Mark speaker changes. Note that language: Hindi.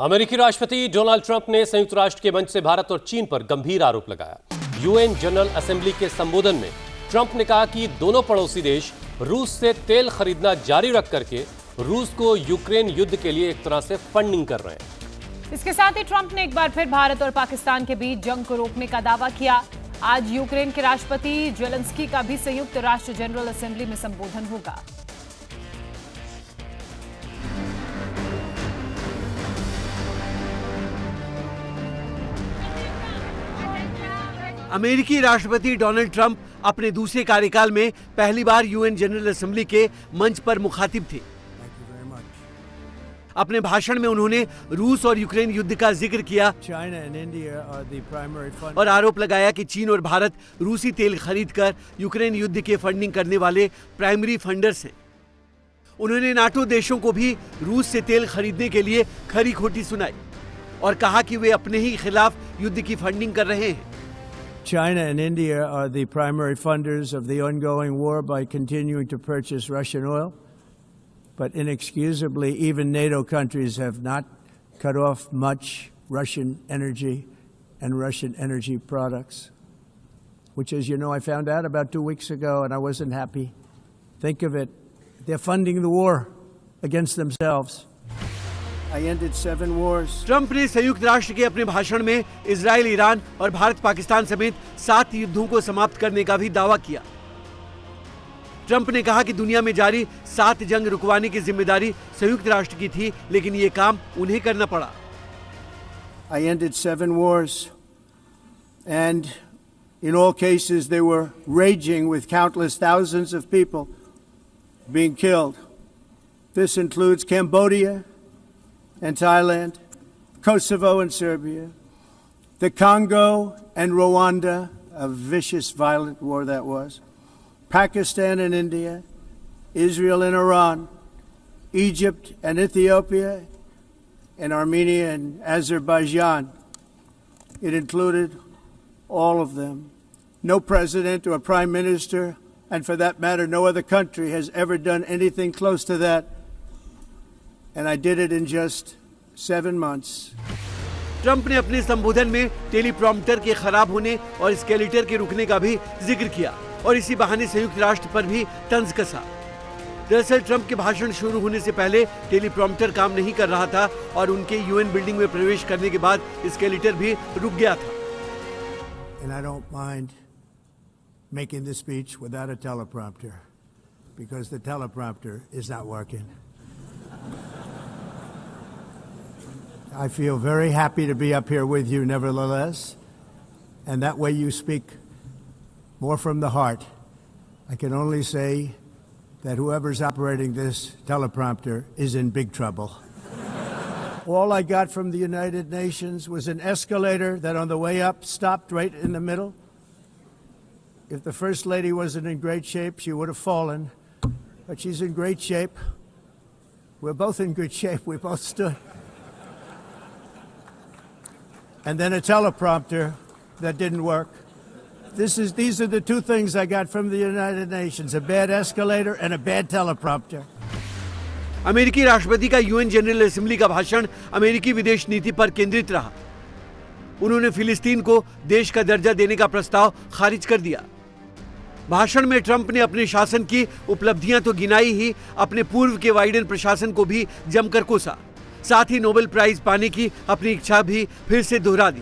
Speaker 1: अमेरिकी राष्ट्रपति डोनाल्ड ट्रंप ने संयुक्त राष्ट्र के मंच से भारत और चीन पर गंभीर आरोप लगाया। यूएन जनरल असेंबली के संबोधन में ट्रंप ने कहा कि दोनों पड़ोसी देश रूस से तेल खरीदना जारी रख करके रूस को यूक्रेन युद्ध के लिए एक तरह से फंडिंग कर रहे हैं।
Speaker 2: इसके साथ ही ट्रंप ने एक बार फिर भारत और पाकिस्तान के बीच जंग को रोकने का दावा किया। आज यूक्रेन के राष्ट्रपति जेलेंस्की का भी संयुक्त राष्ट्र जनरल असेंबली में संबोधन होगा।
Speaker 3: अमेरिकी राष्ट्रपति डोनाल्ड ट्रंप अपने दूसरे कार्यकाल में पहली बार यूएन जनरल असेंबली के मंच पर मुखातिब थे। अपने भाषण में उन्होंने रूस और यूक्रेन युद्ध का जिक्र किया और आरोप लगाया कि चीन और भारत रूसी तेल खरीदकर यूक्रेन युद्ध के फंडिंग करने वाले प्राइमरी फंडर्स हैं। उन्होंने नाटो देशों को भी रूस से तेल खरीदने के लिए खरी खोटी सुनाई और कहा कि वे अपने ही खिलाफ युद्ध की फंडिंग कर रहे हैं।
Speaker 4: China and India are the primary funders of the ongoing war by continuing to purchase Russian oil. But inexcusably, even NATO countries have not cut off much Russian energy and Russian energy products, which, as you know, I found out about 2 weeks ago, and I wasn't happy. Think of it. They're funding the war against themselves. I ended 7 wars.
Speaker 3: Trump ने संयुक्त राष्ट्र के अपने भाषण में इजराइल, ईरान और भारत पाकिस्तान समेत 7 युद्धों को समाप्त करने का भी दावा किया। ट्रंप ने कहा कि दुनिया में जारी 7 जंग रुकवाने की जिम्मेदारी संयुक्त राष्ट्र की थी, लेकिन ये काम उन्हें करना पड़ा।
Speaker 4: I ended 7 wars, and in all cases they were raging with countless thousands of people being killed. This includes Cambodia and Thailand, Kosovo and Serbia, the Congo and Rwanda, a vicious, violent war that was, Pakistan and India, Israel and Iran, Egypt and Ethiopia, and Armenia and Azerbaijan. It included all of them. No president or prime minister, and for that matter, no other country has ever done anything close to that. And I did it in just 7 months.
Speaker 3: Trump ने अपने संबोधन में टेलीप्रॉम्प्टर के खराब होने और स्केलेटर के रुकने का भी जिक्र किया और इसी बहाने संयुक्त राष्ट्र पर भी तंज कसा। दरअसल ट्रंप के भाषण शुरू होने से पहले टेलीप्रॉम्प्टर काम नहीं कर रहा था और उनके यूएन बिल्डिंग में प्रवेश करने के बाद स्केलेटर भी रुक गया था।
Speaker 4: And I don't mind making this speech without a teleprompter because the teleprompter is not working. I feel very happy to be up here with you nevertheless, and that way you speak more from the heart. I can only say that whoever's operating this teleprompter is in big trouble. All I got from the United Nations was an escalator that on the way up stopped right in the middle. If the First Lady wasn't in great shape, she would have fallen, but she's in great shape. We're both in good shape. We both stood. And then a teleprompter that didn't work. These are the 2 things I got from the United Nations, a bad escalator and a bad teleprompter.
Speaker 3: अमेरिकी राष्ट्रपति का यूएन जनरल असेंबली का भाषण अमेरिकी विदेश नीति पर केंद्रित रहा। उन्होंने फिलिस्तीन को देश का दर्जा देने का प्रस्ताव खारिज कर दिया। भाषण में ट्रंप ने अपने शासन की उपलब्धियां तो गिनाई ही, अपने पूर्व के बाइडेन प्रशासन को भी जमकर कोसा। साथ ही नोबेल प्राइज पाने की अपनी इच्छा भी फिर से दोहरा दी।